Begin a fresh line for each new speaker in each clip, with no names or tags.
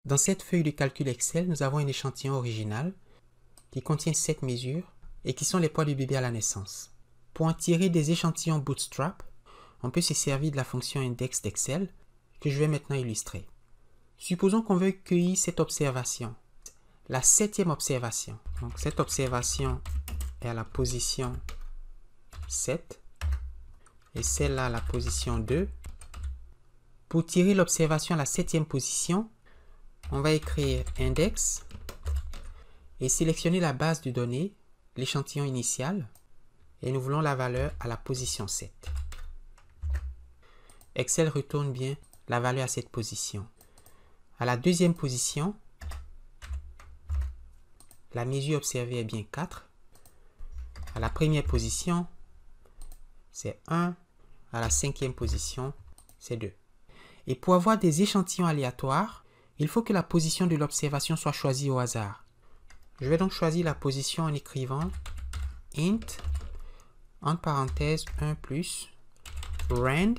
Dans cette feuille de calcul Excel, nous avons un échantillon original qui contient 7 mesures et qui sont les poids du bébé à la naissance. Pour en tirer des échantillons Bootstrap, on peut se servir de la fonction index d'Excel que je vais maintenant illustrer. Supposons qu'on veut cueillir cette observation, la 7e observation. Donc cette observation est à la position 7 et celle-là à la position 2. Pour tirer l'observation à la 7e position, on va écrire index et sélectionner la base de données, l'échantillon initial, et nous voulons la valeur à la position 7. Excel retourne bien la valeur à cette position. À la 2e position, la mesure observée est bien 4. À la 1re position, c'est 1. À la 5e position, c'est 2. Et pour avoir des échantillons aléatoires, il faut que la position de l'observation soit choisie au hasard. Je vais donc choisir la position en écrivant int, entre parenthèses 1 plus, rand,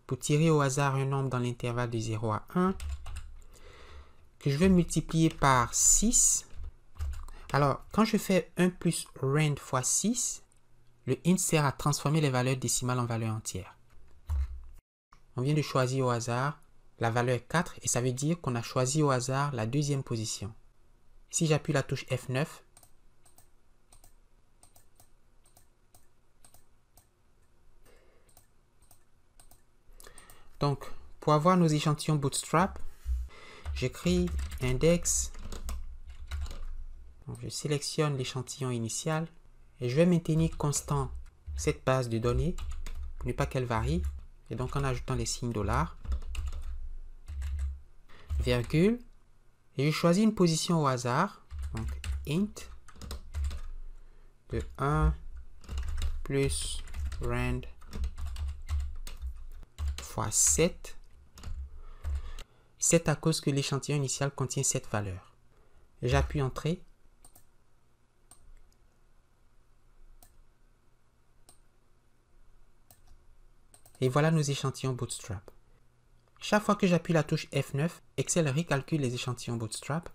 pour tirer au hasard un nombre dans l'intervalle de 0 à 1, que je vais multiplier par 6. Alors, quand je fais 1 plus rand fois 6, le int sert à transformer les valeurs décimales en valeurs entières. On vient de choisir au hasard la valeur 4 et ça veut dire qu'on a choisi au hasard la 2e position. Si j'appuie la touche F9, donc pour avoir nos échantillons Bootstrap, j'écris index, donc je sélectionne l'échantillon initial et je vais maintenir constant cette base de données pour ne pas qu'elle varie, et donc en ajoutant les signes $, virgule, et je choisis une position au hasard, donc int de 1 plus rand fois 7. 7 à cause que l'échantillon initial contient cette valeur. J'appuie Entrée. Et voilà nos échantillons Bootstrap. Chaque fois que j'appuie la touche F9, Excel récalcule les échantillons Bootstrap.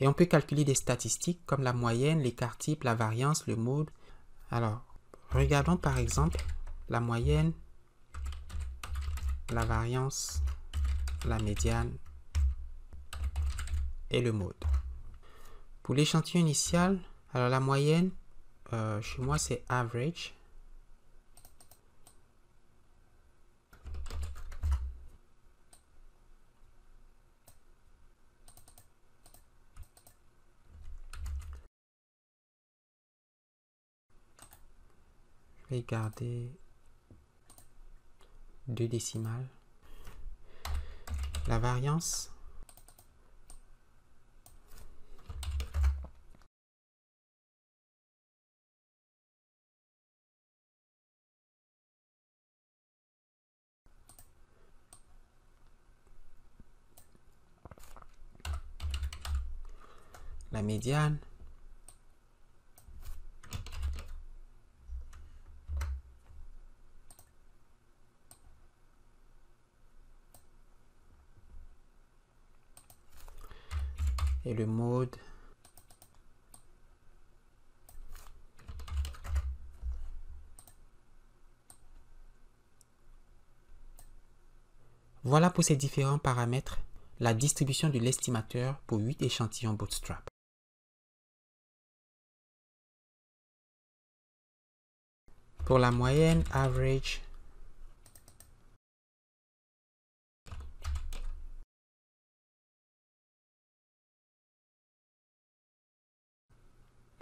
Et on peut calculer des statistiques comme la moyenne, l'écart type, la variance, le mode. Alors, regardons par exemple la moyenne, la variance, la médiane et le mode. Pour l'échantillon initial, alors la moyenne, chez moi c'est average. Je vais garder 2 décimales. La variance, la médiane, et le mode. Voilà pour ces différents paramètres la distribution de l'estimateur pour 8 échantillons Bootstrap. Pour la moyenne, average,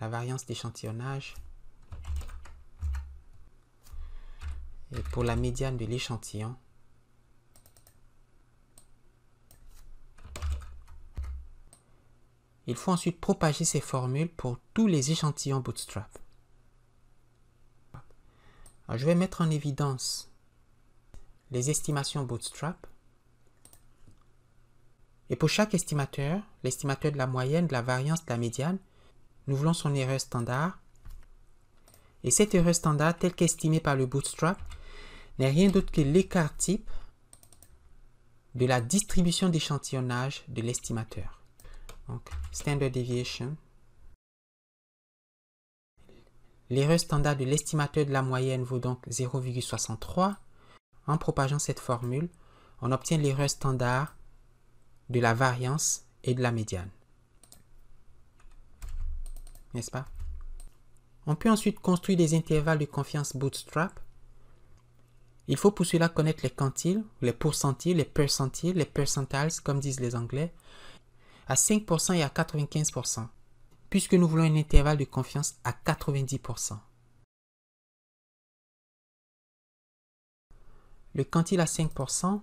la variance d'échantillonnage et pour la médiane de l'échantillon, il faut ensuite propager ces formules pour tous les échantillons Bootstrap. Alors, je vais mettre en évidence les estimations Bootstrap. Et pour chaque estimateur, l'estimateur de la moyenne, de la variance, de la médiane, nous voulons son erreur standard Et cette erreur standard, telle qu'estimée par le Bootstrap, n'est rien d'autre que l'écart type de la distribution d'échantillonnage de l'estimateur. Donc, standard deviation. L'erreur standard de l'estimateur de la moyenne vaut donc 0,63. En propageant cette formule, on obtient l'erreur standard de la variance et de la médiane. N'est-ce pas? On peut ensuite construire des intervalles de confiance Bootstrap. Il faut pour cela connaître les quantiles, les pourcentiles, les percentiles, comme disent les Anglais, à 5% et à 95%, puisque nous voulons un intervalle de confiance à 90%. Le quantile à 5%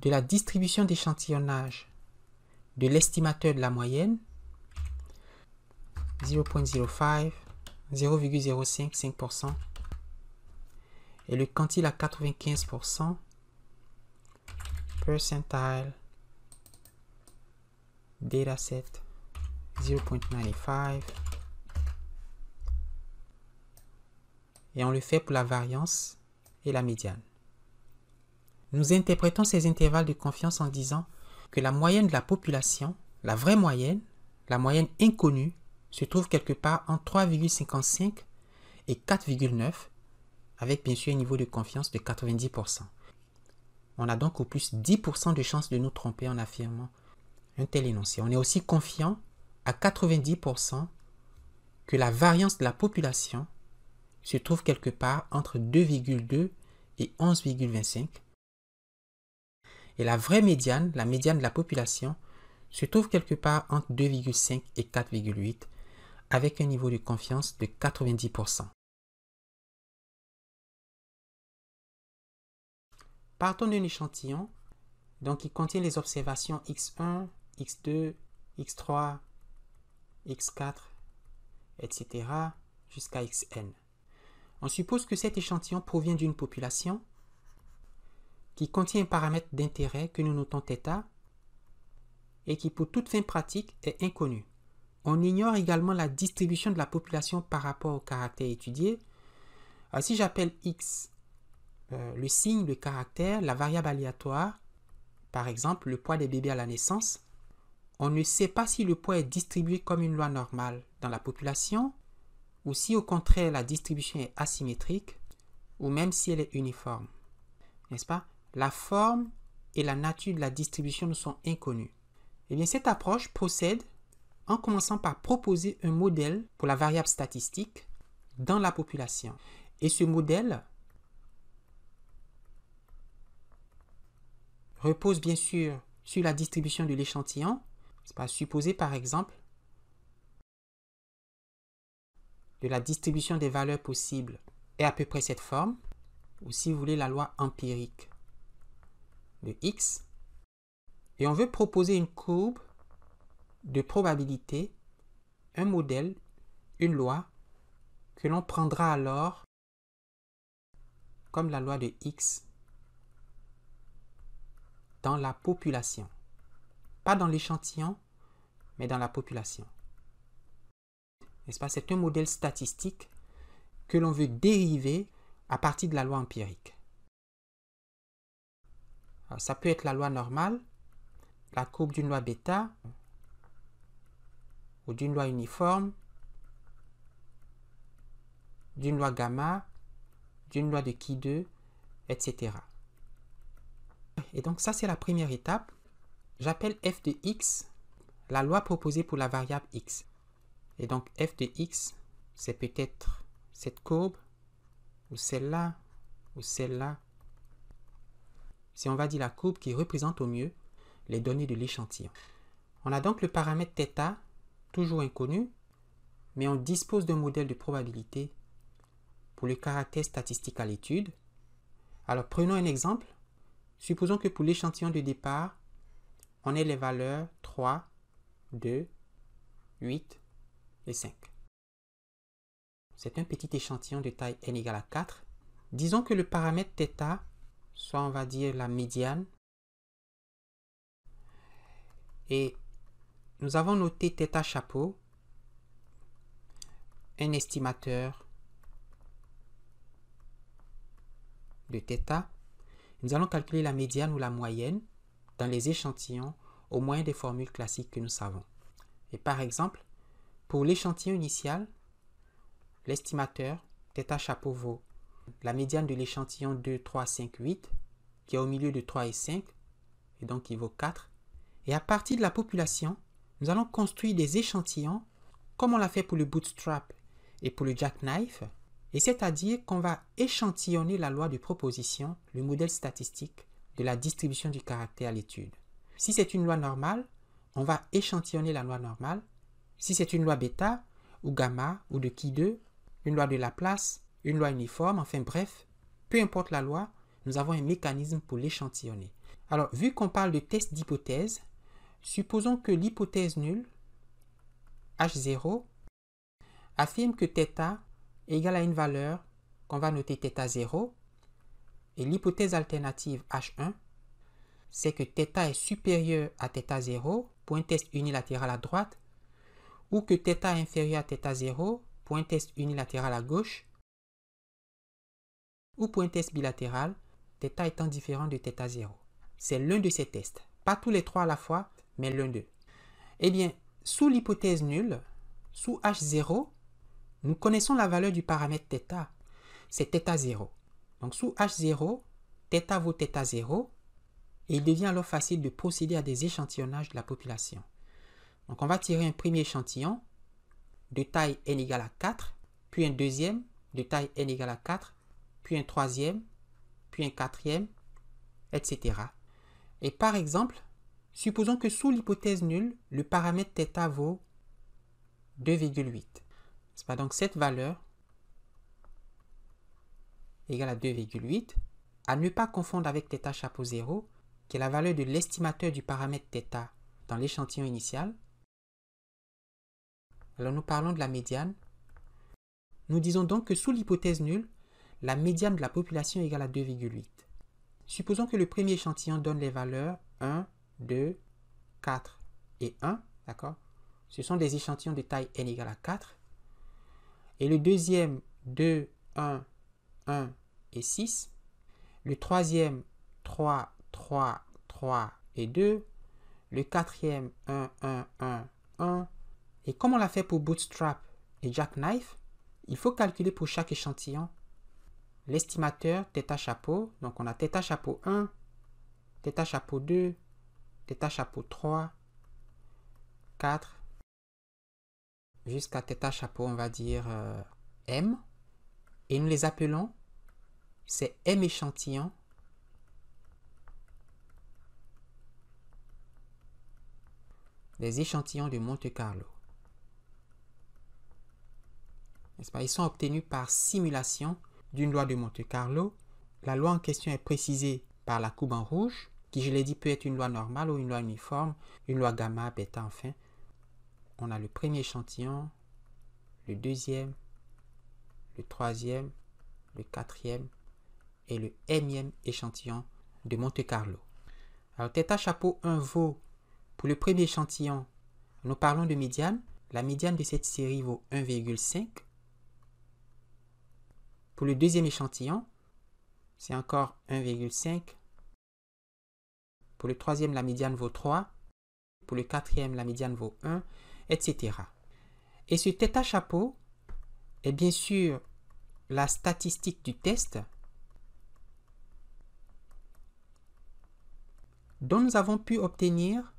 de la distribution d'échantillonnage de l'estimateur de la moyenne, 0,05, 0,05, 5%, et le quantile à 95%, percentile, dataset, 0,95, et on le fait pour la variance et la médiane. Nous interprétons ces intervalles de confiance en disant que la moyenne de la population, la vraie moyenne, la moyenne inconnue, se trouve quelque part entre 3,55 et 4,9, avec bien sûr un niveau de confiance de 90%. On a donc au plus 10% de chances de nous tromper en affirmant un tel énoncé. On est aussi confiant à 90% que la variance de la population se trouve quelque part entre 2,2 et 11,25. Et la vraie médiane, la médiane de la population, se trouve quelque part entre 2,5 et 4,8 avec un niveau de confiance de 90%. Partons d'un échantillon donc qui contient les observations x1, x2, x3, x4, etc. jusqu'à xn. On suppose que cet échantillon provient d'une population qui contient un paramètre d'intérêt que nous notons θ et qui pour toute fin pratique est inconnu. On ignore également la distribution de la population par rapport au caractère étudié. Alors, si j'appelle x le signe, le caractère, la variable aléatoire, par exemple le poids des bébés à la naissance, on ne sait pas si le poids est distribué comme une loi normale dans la population ou si au contraire la distribution est asymétrique ou même si elle est uniforme. N'est-ce pas? La forme et la nature de la distribution nous sont inconnues. Eh bien, cette approche procède en commençant par proposer un modèle pour la variable statistique dans la population. Et ce modèle repose bien sûr sur la distribution de l'échantillon. C'est pas supposer par exemple que la distribution des valeurs possibles est à peu près cette forme, ou si vous voulez la loi empirique de x. Et on veut proposer une courbe de probabilité, un modèle, une loi, que l'on prendra alors comme la loi de x dans la population. Pas dans l'échantillon, mais dans la population. N'est-ce pas? C'est un modèle statistique que l'on veut dériver à partir de la loi empirique. Alors, ça peut être la loi normale, la courbe d'une loi bêta, ou d'une loi uniforme, d'une loi gamma, d'une loi de Qui2, etc. Et donc ça, c'est la première étape. J'appelle f de x la loi proposée pour la variable x. Et donc f de x, c'est peut-être cette courbe, ou celle-là, ou celle-là. Si on va dire la courbe qui représente au mieux les données de l'échantillon. On a donc le paramètre θ, toujours inconnu, mais on dispose d'un modèle de probabilité pour le caractère statistique à l'étude. Alors prenons un exemple. Supposons que pour l'échantillon de départ, on ait les valeurs 3, 2, 8 et 5. C'est un petit échantillon de taille n égale à 4. Disons que le paramètre θ, soit on va dire la médiane, et nous avons noté θ chapeau un estimateur de θ. Nous allons calculer la médiane ou la moyenne dans les échantillons au moyen des formules classiques que nous savons. Et par exemple, pour l'échantillon initial, l'estimateur θ chapeau vaut la médiane de l'échantillon 2, 3, 5, 8, qui est au milieu de 3 et 5, et donc qui vaut 4. Et à partir de la population, nous allons construire des échantillons, comme on l'a fait pour le bootstrap et pour le jackknife, et c'est-à-dire qu'on va échantillonner la loi de proposition, le modèle statistique de la distribution du caractère à l'étude. Si c'est une loi normale, on va échantillonner la loi normale. Si c'est une loi bêta, ou gamma, ou de qui 2, une loi de Laplace, une loi uniforme, enfin bref, peu importe la loi, nous avons un mécanisme pour l'échantillonner. Alors, vu qu'on parle de test d'hypothèse, supposons que l'hypothèse nulle, H0, affirme que θ est égal à une valeur qu'on va noter θ0, et l'hypothèse alternative H1, c'est que θ est supérieur à θ0 pour un test unilatéral à droite, ou que θ est inférieur à θ0 pour un test unilatéral à gauche, ou pour un test bilatéral, θ étant différent de θ0. C'est l'un de ces tests. Pas tous les trois à la fois, mais l'un d'eux. Eh bien, sous l'hypothèse nulle, sous H0, nous connaissons la valeur du paramètre θ. C'est θ0. Donc sous H0, θ vaut θ0, et il devient alors facile de procéder à des échantillonnages de la population. Donc on va tirer un premier échantillon de taille n égale à 4, puis un deuxième de taille n égale à 4, puis un troisième, puis un quatrième, etc. Et par exemple, supposons que sous l'hypothèse nulle, le paramètre θ vaut 2,8. C'est pas donc cette valeur égale à 2,8, à ne pas confondre avec θ chapeau 0, qui est la valeur de l'estimateur du paramètre θ dans l'échantillon initial. Alors nous parlons de la médiane. Nous disons donc que sous l'hypothèse nulle, la médiane de la population est égale à 2,8. Supposons que le premier échantillon donne les valeurs 1, 2, 4 et 1, d'accord? Ce sont des échantillons de taille n égale à 4. Et le deuxième, 2, 1, 1 et 6. Le troisième, 3, 3, 3 et 2. Le quatrième, 1, 1, 1, 1. Et comme on l'a fait pour Bootstrap et Jackknife, il faut calculer pour chaque échantillon l'estimateur θ chapeau. Donc on a θ chapeau 1, θ chapeau 2, θ chapeau 3, 4, jusqu'à θ chapeau, on va dire M. Et nous les appelons, c'est M échantillons des échantillons de Monte-Carlo. N'est-ce pas? Ils sont obtenus par simulation d'une loi de Monte-Carlo. La loi en question est précisée par la courbe en rouge, qui, je l'ai dit, peut être une loi normale ou une loi uniforme, une loi gamma, bêta, enfin. On a le premier échantillon, le deuxième, le troisième, le quatrième et le Mème échantillon de Monte-Carlo. Alors, θ chapeau 1 vaut, pour le premier échantillon, nous parlons de médiane. La médiane de cette série vaut 1,5. Pour le deuxième échantillon, c'est encore 1,5. Pour le troisième, la médiane vaut 3. Pour le quatrième, la médiane vaut 1, etc. Et ce θ chapeau est bien sûr la statistique du test dont nous avons pu obtenir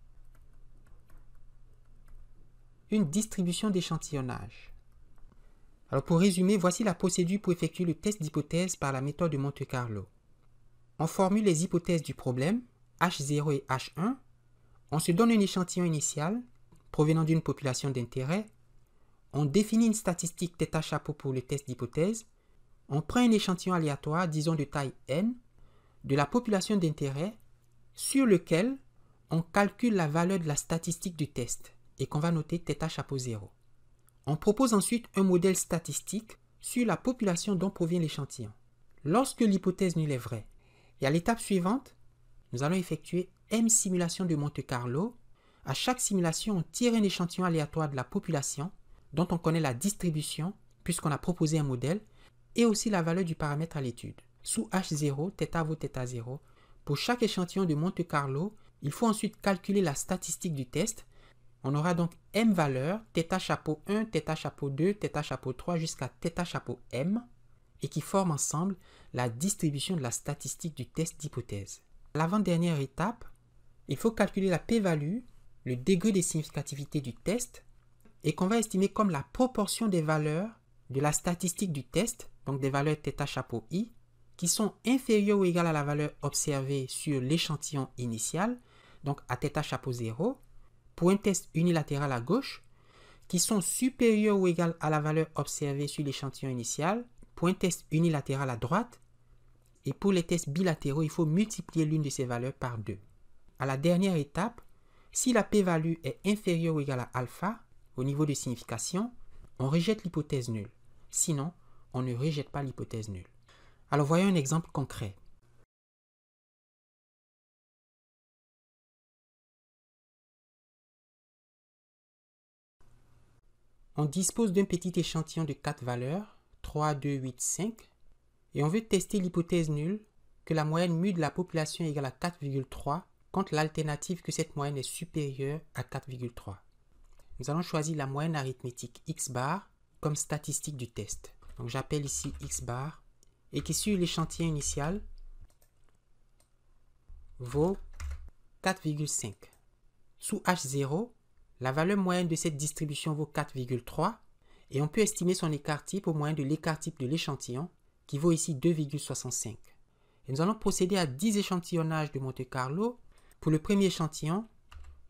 une distribution d'échantillonnage. Alors pour résumer, voici la procédure pour effectuer le test d'hypothèse par la méthode de Monte-Carlo. On formule les hypothèses du problème, H0 et H1. On se donne un échantillon initial provenant d'une population d'intérêt. On définit une statistique θ chapeau pour le test d'hypothèse. On prend un échantillon aléatoire, disons de taille n, de la population d'intérêt, sur lequel on calcule la valeur de la statistique du test et qu'on va noter θ chapeau 0. On propose ensuite un modèle statistique sur la population dont provient l'échantillon. Lorsque l'hypothèse nulle est vraie, et à l'étape suivante, nous allons effectuer M simulations de Monte-Carlo. À chaque simulation, on tire un échantillon aléatoire de la population dont on connaît la distribution puisqu'on a proposé un modèle, et aussi la valeur du paramètre à l'étude. Sous H0, θ vaut θ0. Pour chaque échantillon de Monte-Carlo, il faut ensuite calculer la statistique du test. On aura donc m valeurs, θ chapeau 1, θ chapeau 2, θ chapeau 3 jusqu'à θ chapeau m, et qui forment ensemble la distribution de la statistique du test d'hypothèse. À l'avant-dernière étape, il faut calculer la p-value, le degré de significativité du test, et qu'on va estimer comme la proportion des valeurs de la statistique du test, donc des valeurs θ chapeau i, qui sont inférieures ou égales à la valeur observée sur l'échantillon initial, donc à θ chapeau 0, pour un test unilatéral à gauche, qui sont supérieures ou égales à la valeur observée sur l'échantillon initial, pour un test unilatéral à droite, et pour les tests bilatéraux, il faut multiplier l'une de ces valeurs par 2. À la dernière étape, si la p-value est inférieure ou égale à alpha, au niveau de signification, on rejette l'hypothèse nulle. Sinon, on ne rejette pas l'hypothèse nulle. Alors voyons un exemple concret. On dispose d'un petit échantillon de 4 valeurs, 3, 2, 8, 5, et on veut tester l'hypothèse nulle que la moyenne mu de la population est égale à 4,3 contre l'alternative que cette moyenne est supérieure à 4,3. Nous allons choisir la moyenne arithmétique x bar comme statistique du test. Donc j'appelle ici x bar et qui sur l'échantillon initial vaut 4,5. Sous H0, la valeur moyenne de cette distribution vaut 4,3 et on peut estimer son écart type au moyen de l'écart type de l'échantillon qui vaut ici 2,65. Et nous allons procéder à 10 échantillonnages de Monte-Carlo. Pour le premier échantillon,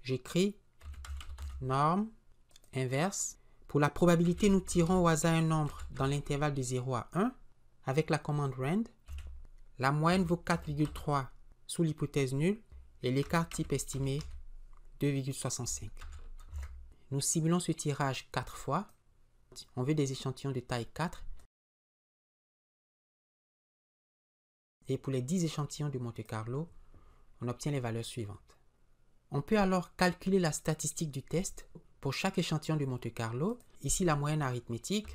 j'écris norme inverse. Pour la probabilité, nous tirons au hasard un nombre dans l'intervalle de 0 à 1 avec la commande rand. La moyenne vaut 4,3 sous l'hypothèse nulle et l'écart type estimé 2,65. Nous ciblons ce tirage 4 fois. On veut des échantillons de taille 4. Et pour les 10 échantillons de Monte-Carlo, on obtient les valeurs suivantes. On peut alors calculer la statistique du test pour chaque échantillon de Monte-Carlo. Ici, la moyenne arithmétique.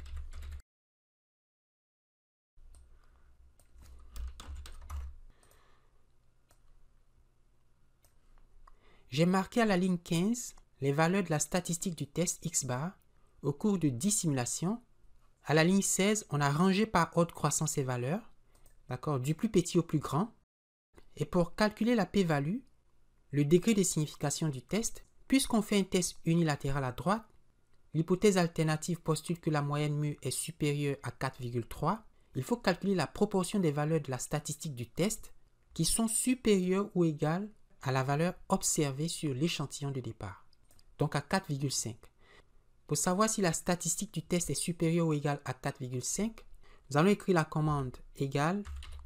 J'ai marqué à la ligne 15 les valeurs de la statistique du test x bar au cours de 10 simulations. À la ligne 16, on a rangé par ordre croissant ces valeurs, d'accord, du plus petit au plus grand. Et pour calculer la p-value, le degré de signification du test, puisqu'on fait un test unilatéral à droite, l'hypothèse alternative postule que la moyenne mu est supérieure à 4,3. Il faut calculer la proportion des valeurs de la statistique du test qui sont supérieures ou égales à la valeur observée sur l'échantillon de départ, donc à 4,5. Pour savoir si la statistique du test est supérieure ou égale à 4,5, nous allons écrire la commande égale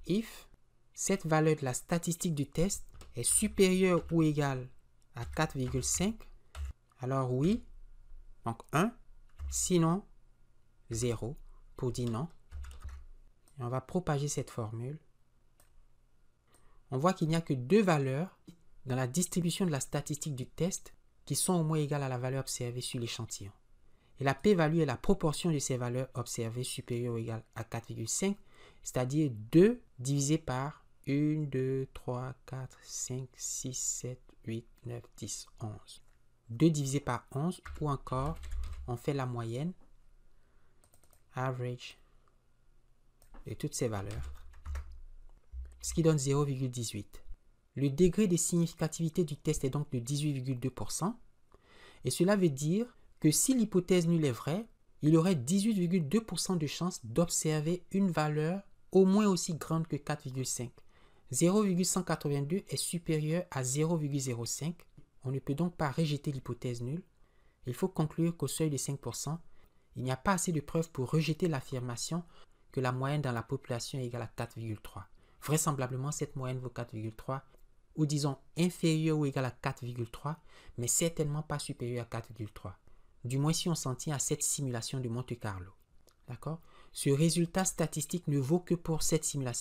if cette valeur de la statistique du test est supérieure ou égale à 4,5, alors oui, donc 1, sinon 0 pour dire non. Et on va propager cette formule. On voit qu'il n'y a que 2 valeurs dans la distribution de la statistique du test qui sont au moins égales à la valeur observée sur l'échantillon. Et la p-value est la proportion de ces valeurs observées supérieures ou égales à 4,5, c'est-à-dire 2 divisé par 1, 2, 3, 4, 5, 6, 7, 8, 9, 10, 11. 2 divisé par 11, ou encore, on fait la moyenne, average, de toutes ces valeurs, ce qui donne 0,18. Le degré de significativité du test est donc de 18,2%, et cela veut dire que si l'hypothèse nulle est vraie, il y aurait 18,2% de chance d'observer une valeur au moins aussi grande que 4,5. 0,182 est supérieur à 0,05. On ne peut donc pas rejeter l'hypothèse nulle. Il faut conclure qu'au seuil de 5%, il n'y a pas assez de preuves pour rejeter l'affirmation que la moyenne dans la population est égale à 4,3. Vraisemblablement, cette moyenne vaut 4,3, ou disons inférieure ou égale à 4,3, mais certainement pas supérieure à 4,3. Du moins si on s'en tient à cette simulation de Monte-Carlo. D'accord ? Ce résultat statistique ne vaut que pour cette simulation.